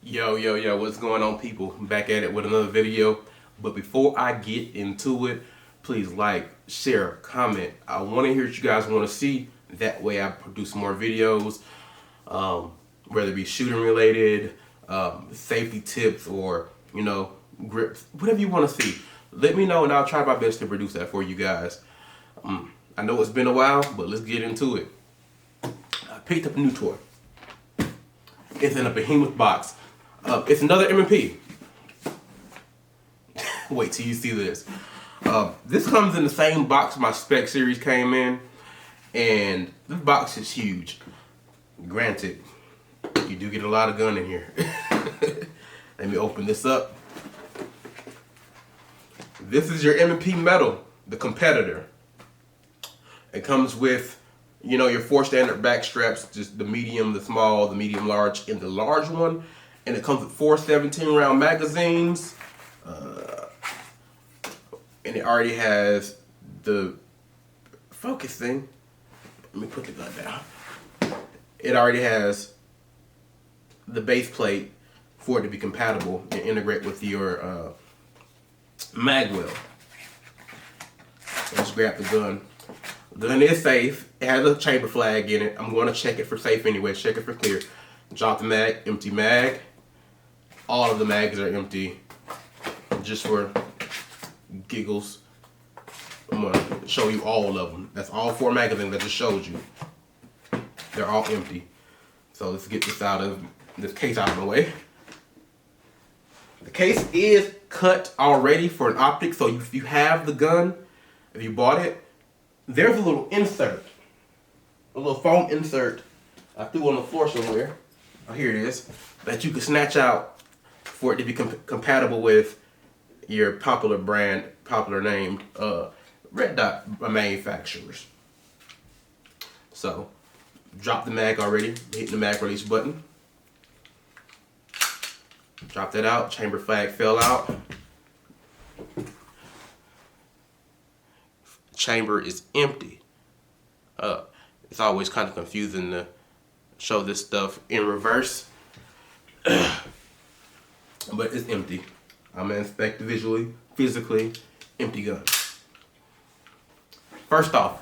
Yo, what's going on, people? I'm back at it with another video. But before I get into it, please like, share, comment. I want to hear what you guys want to see. That way I produce more videos, whether it be shooting related, safety tips, or, grips, whatever you want to see. Let me know and I'll try my best to produce that for you guys. I know it's been a while, but let's get into it. I picked up a new toy. It's in a behemoth box. It's another M&P. Wait till you see this. This comes in the same box my spec series came in, and this box is huge. Granted, you do get a lot of gun in here. Let me open this up. This is your M&P Metal, the competitor. It comes with, your 4 standard back straps, just the medium, the small, the medium large, and the large one. And it comes with 4 17-round magazines. And it already has the focus thing. Let me put the gun down. It already has the base plate for it to be compatible and integrate with your Magwell. Let's grab the gun. The gun is safe. It has a chamber flag in it. I'm going to check it for safe anyway. Check it for clear. Drop the mag, empty mag. All of the mags are empty. Just for giggles, I'm going to show you all of them. That's all 4 magazines I just showed you. They're all empty. So let's get this case out of the way. The case is cut already for an optic, so if you have the gun, if you bought it, there's a little insert, a little foam insert I threw on the floor somewhere. Oh, here it is, that you can snatch out for it to be compatible with your popular named red dot manufacturers. So, drop the mag already, hit the mag release button. Drop that out, chamber flag fell out. Chamber is empty. It's always kind of confusing to show this stuff in reverse. But it's empty. I'm gonna inspect visually, physically, empty gun. First off,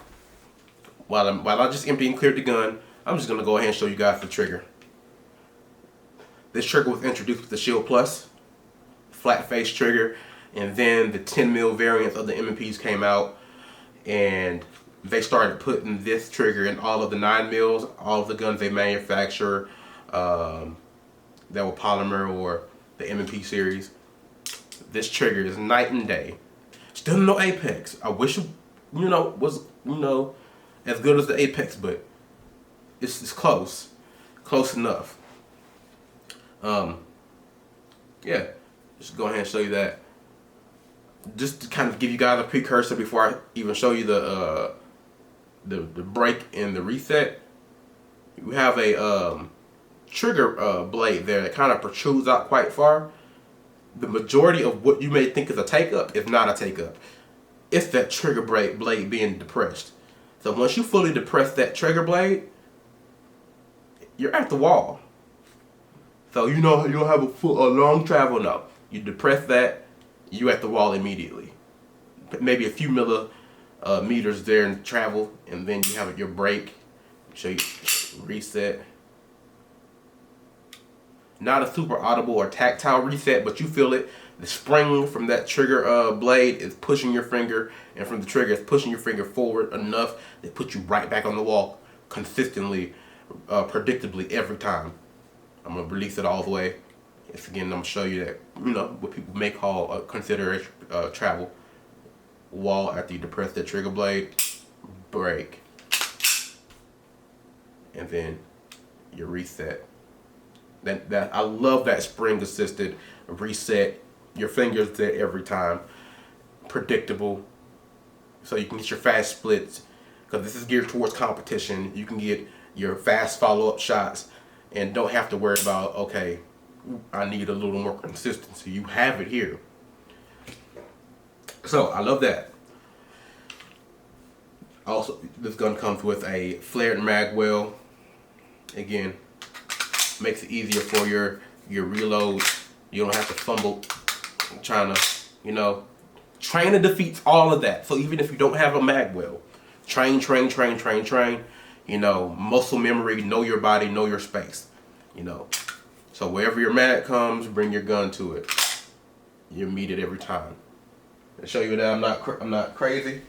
while I just empty and cleared the gun, I'm just gonna go ahead and show you guys the trigger. This trigger was introduced with the Shield Plus, flat face trigger, and then the 10mm variants of the M&Ps came out, and they started putting this trigger in all of the 9mm, all of the guns they manufacture that were polymer or the M&P series. This trigger is night and day. Still no Apex. I wish it, was as good as the Apex, but it's close enough. Yeah, just go ahead and show you that. Just to kind of give you guys a precursor before I even show you the break and the reset. You have a trigger blade there that kind of protrudes out quite far. The majority of what you may think is a take-up is not a take-up. It's that trigger blade being depressed. So once you fully depress that trigger blade, you're at the wall. So you don't have a long travel now. You depress that, you at the wall immediately. Maybe a few millimeters there in travel, and then you have your brake. Show you reset. Not a super audible or tactile reset, but you feel it. The spring from that trigger blade is pushing your finger, and from the trigger is pushing your finger forward enough that puts you right back on the wall consistently, predictably every time. I'm gonna release it all the way. It's again, I'm gonna show you that what people may call consider travel wall after you depress that trigger blade, brake, and then your reset. That I love that spring assisted reset. Your fingers there every time, predictable, so you can get your fast splits. Because this is geared towards competition. You can get your fast follow-up shots and don't have to worry about, okay, I need a little more consistency. You have it here. So I love that. Also, this gun comes with a flared magwell. Again, makes it easier for your your reload. You don't have to fumble trying to, you know, training defeats all of that. So even if you don't have a Magwell, train. You know, muscle memory, know your body, know your space. You know, so wherever your mag comes, bring your gun to it. You meet it every time. To show you that I'm not crazy.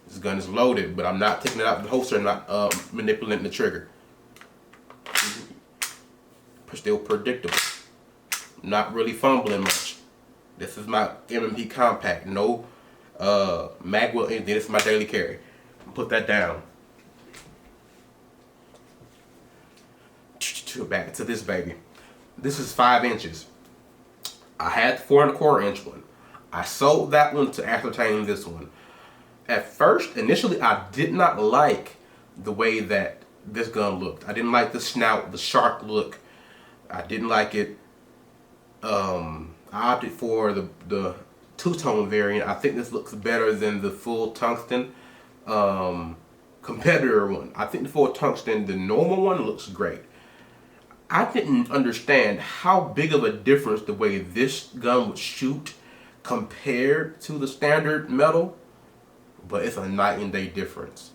This gun is loaded, but I'm not taking it out of the holster and not manipulating the trigger. Still predictable. Not really fumbling much. This is my M&P compact. No Magwell anything. This is my daily carry. Put that down. Back to this baby. This is 5 inches. I had the 4¼ inch one. I sold that one to ascertain this one. At first, initially, I did not like the way that this gun looked. I didn't like the snout, the sharp look. I didn't like it. I opted for the two-tone variant. I think this looks better than the full tungsten competitor one. I think the full tungsten, the normal one, looks great. I didn't understand how big of a difference the way this gun would shoot compared to the standard metal, but it's a night and day difference.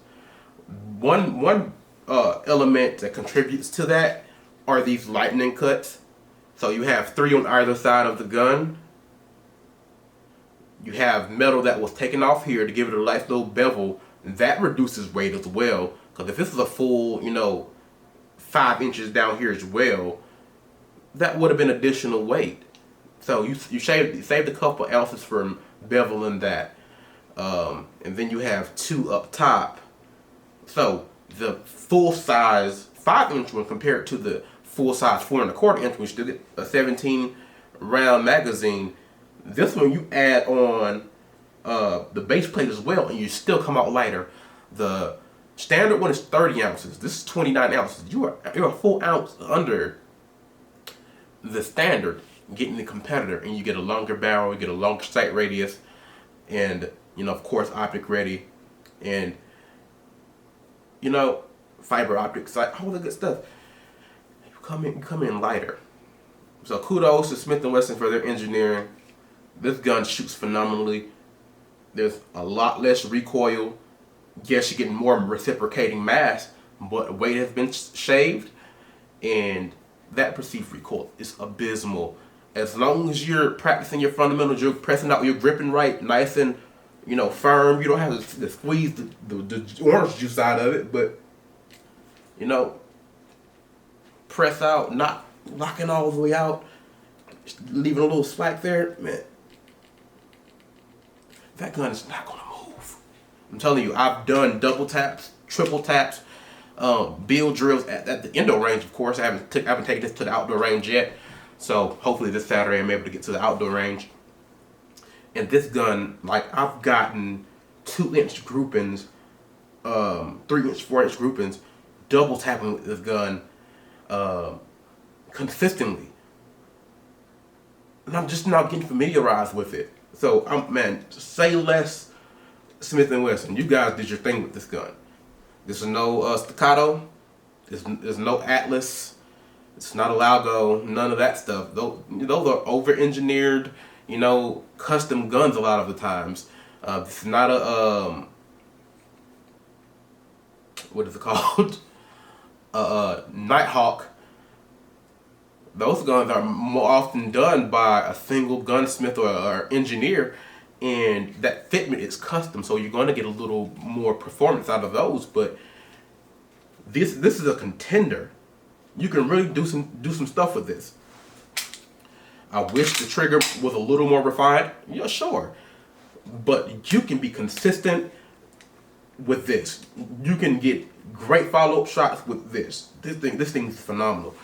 One element that contributes to that are these lightning cuts. So you have 3 on either side of the gun. You have metal that was taken off here to give it a nice little bevel. That reduces weight as well, because if this is a full, you know, 5 inches down here as well, that would have been additional weight. So you saved a couple ounces from beveling that. And then you have 2 up top. So the full size 5-inch one compared to the full size 4¼ inch, which did a 17 round magazine. This one you add on the base plate as well, and you still come out lighter. The standard one is 30 ounces. This is 29 ounces. You're a full ounce under the standard, getting the competitor, and you get a longer barrel, you get a longer sight radius, and you know, of course, optic ready, and you know, fiber optic sight, all the good stuff. You come in lighter. So kudos to Smith & Wesson for their engineering. This gun shoots phenomenally. There's a lot less recoil. Yes, you're getting more reciprocating mass, but weight has been shaved, and that perceived recoil is abysmal. As long as you're practicing your fundamentals, you're pressing out, you're gripping right, nice and, you know, firm. You don't have to squeeze the orange juice out of it, but, you know, press out, not locking all the way out, leaving a little slack there, man. That gun is not gonna move. I'm telling you, I've done double taps, triple taps, build drills at the indoor range. Of course, I haven't taken this to the outdoor range yet. So hopefully this Saturday I'm able to get to the outdoor range. And this gun, like, I've gotten 2-inch groupings, 3-inch, 4-inch groupings, double tapping with this gun consistently. And I'm just now getting familiarized with it. So, man, say less Smith & Wesson. You guys did your thing with this gun. There's no staccato. There's no Atlas. It's not a Lago. None of that stuff. Those are over-engineered, you know, custom guns a lot of the times. It's not a, what is it called? Nighthawk. Those guns are more often done by a single gunsmith or engineer, and that fitment is custom, so you're going to get a little more performance out of those. But this is a contender. You can really do some stuff with this. I wish the trigger was a little more refined. Yeah, sure, but you can be consistent with this. You can get great follow-up shots with this. This thing is phenomenal.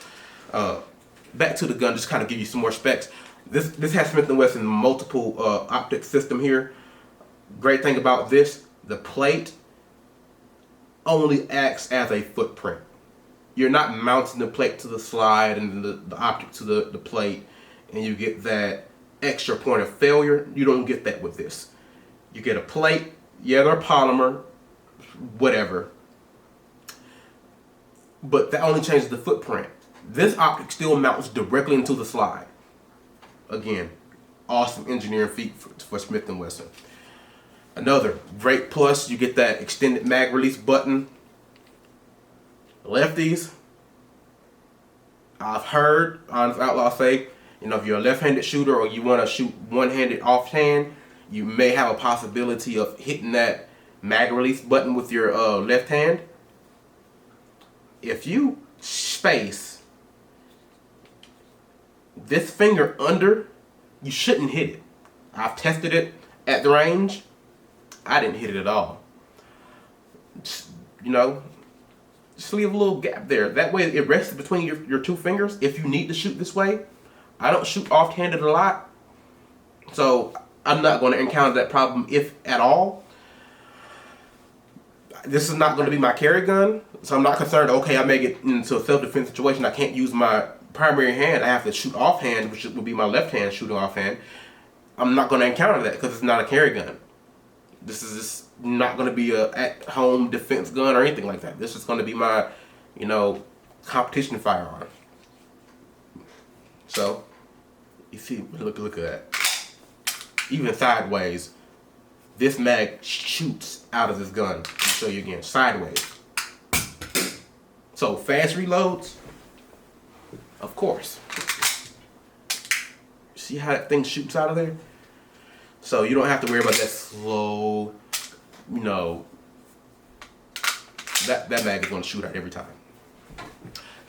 Back to the gun, just kind of give you some more specs. This has Smith & Wesson multiple optic system here. Great thing about this, the plate only acts as a footprint. You're not mounting the plate to the slide and the optic to the plate, and you get that extra point of failure. You don't get that with this. You get a plate, yeah, they're polymer, whatever, but that only changes the footprint. This optic still mounts directly into the slide. Again, awesome engineering feat for Smith & Wesson. Another great plus, you get that extended mag release button. Lefties, I've heard Honest Outlaw say, you know, if you're a left-handed shooter or you want to shoot one-handed offhand, you may have a possibility of hitting that mag release button with your left hand. If you space this finger under, you shouldn't hit it. I've tested it at the range. I didn't hit it at all. Just, you know, just leave a little gap there. That way it rests between your two fingers if you need to shoot this way. I don't shoot off-handed a lot, so I'm not going to encounter that problem, if at all. This is not going to be my carry gun, so I'm not concerned, okay, I may get into a self-defense situation, I can't use my primary hand, I have to shoot offhand, which would be my left hand shooting offhand. I'm not going to encounter that because it's not a carry gun. This is just not going to be a at-home defense gun or anything like that. This is going to be my, you know, competition firearm. So, you see, look at that. Even sideways, this mag shoots out of this gun. Let me show you again, sideways. So fast reloads, of course. See how that thing shoots out of there? So you don't have to worry about that slow, you know, that mag is going to shoot out every time.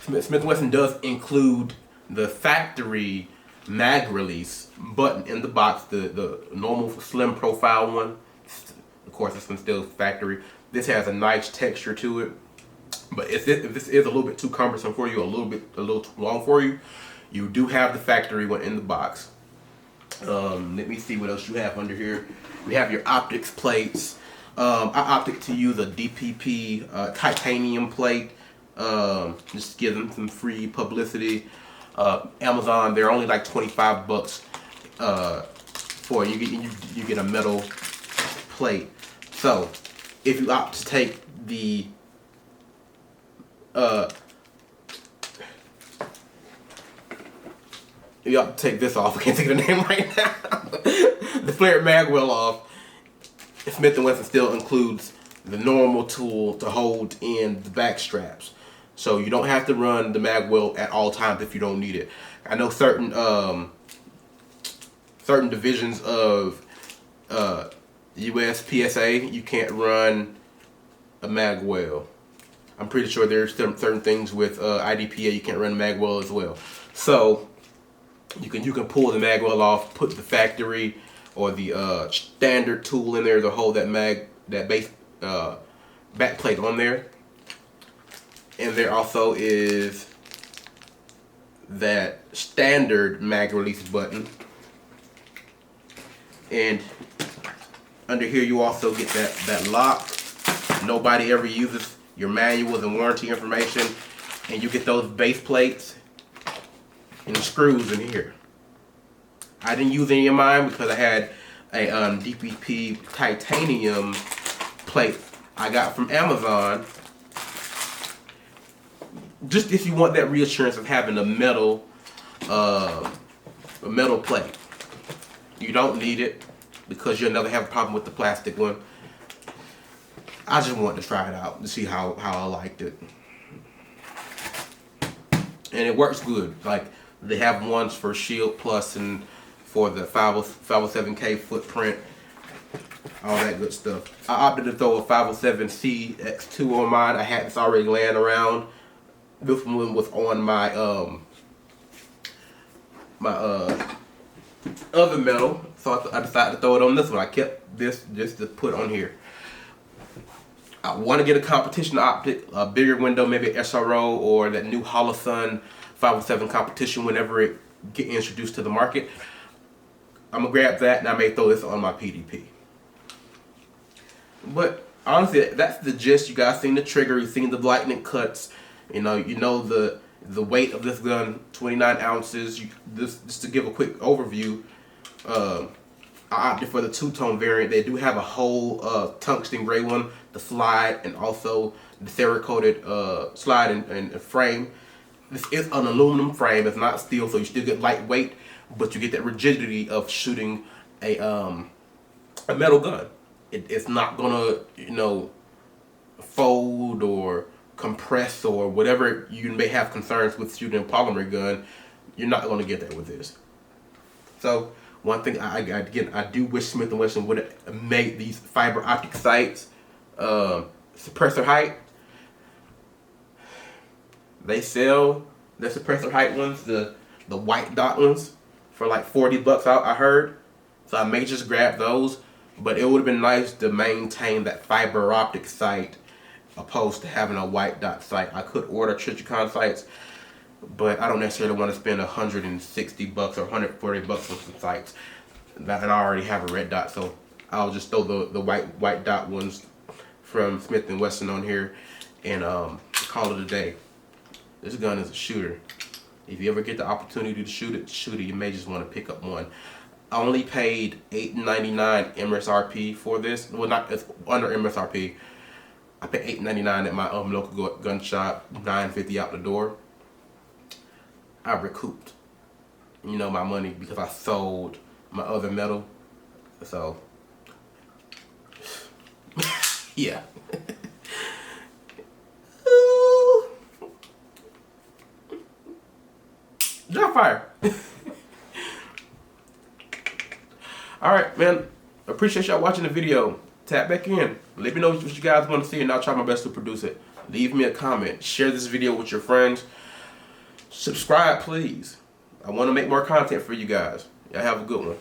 Smith & Wesson does include the factory mag release button in the box, the normal slim profile one. Of course, this one's still factory. This has a nice texture to it, but if this is a little bit too cumbersome for you, a little too long for you, you do have the factory one in the box. Let me see what else you have under here. We have your optics plates. I opted to use a DPP titanium plate, just to give them some free publicity. Amazon, they're only like 25 bucks for you get a metal plate. So if you opt to take the you opt to take this off, I can't think of the name right now. The flared magwell off. Smith & Wesson still includes the normal tool to hold in the back straps. So you don't have to run the magwell at all times if you don't need it. I know certain divisions of US PSA, you can't run a magwell. I'm pretty sure there's certain things with IDPA you can't run a magwell as well. So you can pull the magwell off, put the factory or the standard tool in there to hold that base back plate on there. And there also is that standard mag release button. And under here you also get that lock. Nobody ever uses your manuals and warranty information. And you get those base plates and the screws in here. I didn't use any of mine because I had a DPP titanium plate I got from Amazon. Just if you want that reassurance of having a metal plate. You don't need it because you'll never have a problem with the plastic one. I just wanted to try it out to see how I liked it. And it works good. Like, they have ones for Shield Plus and for the 507K footprint, all that good stuff. I opted to throw a 507C X2 on mine. I had this already laying around. This one was on my other metal, so I decided to throw it on this one. I kept this just to put on here. I want to get a competition optic, a bigger window, maybe an SRO or that new Holosun 507 competition whenever it get introduced to the market. I'm gonna grab that and I may throw this on my PDP. But honestly, that's the gist. You guys seen the trigger, you've seen the lightning cuts. You know the weight of this gun, 29 ounces. Just to give a quick overview, I opted for the two-tone variant. They do have a whole tungsten gray one, the slide, and also the Cerakoted slide and frame. this is an aluminum frame. It's not steel, so you still get lightweight, but you get that rigidity of shooting a metal gun. It's not gonna, you know, fold or compress or whatever you may have concerns with shooting a polymer gun. You're not gonna get that with this. So one thing I do wish Smith & Wesson would have made these fiber optic sights suppressor height. They sell the suppressor height ones, the white dot ones, for like $40 out, I heard. So I may just grab those, but it would have been nice to maintain that fiber optic sight opposed to having a white dot sight. I could order Trichicon sights, but I don't necessarily want to spend $160 or $140 on some sights. And I already have a red dot, so I'll just throw the white dot ones from Smith & Wesson on here and call it a day. This gun is a shooter. If you ever get the opportunity to shoot it, you may just want to pick up one. I only paid $8.99 MSRP for this. Well, not, it's under MSRP. I paid $8.99 at my local gun shop, $9.50 out the door. I recouped, you know, my money because I sold my other metal. So, yeah. Drop fire. Alright, man. Appreciate y'all watching the video. Tap back in. Let me know what you guys want to see and I'll try my best to produce it. Leave me a comment. Share this video with your friends. Subscribe, please. I want to make more content for you guys. Y'all have a good one.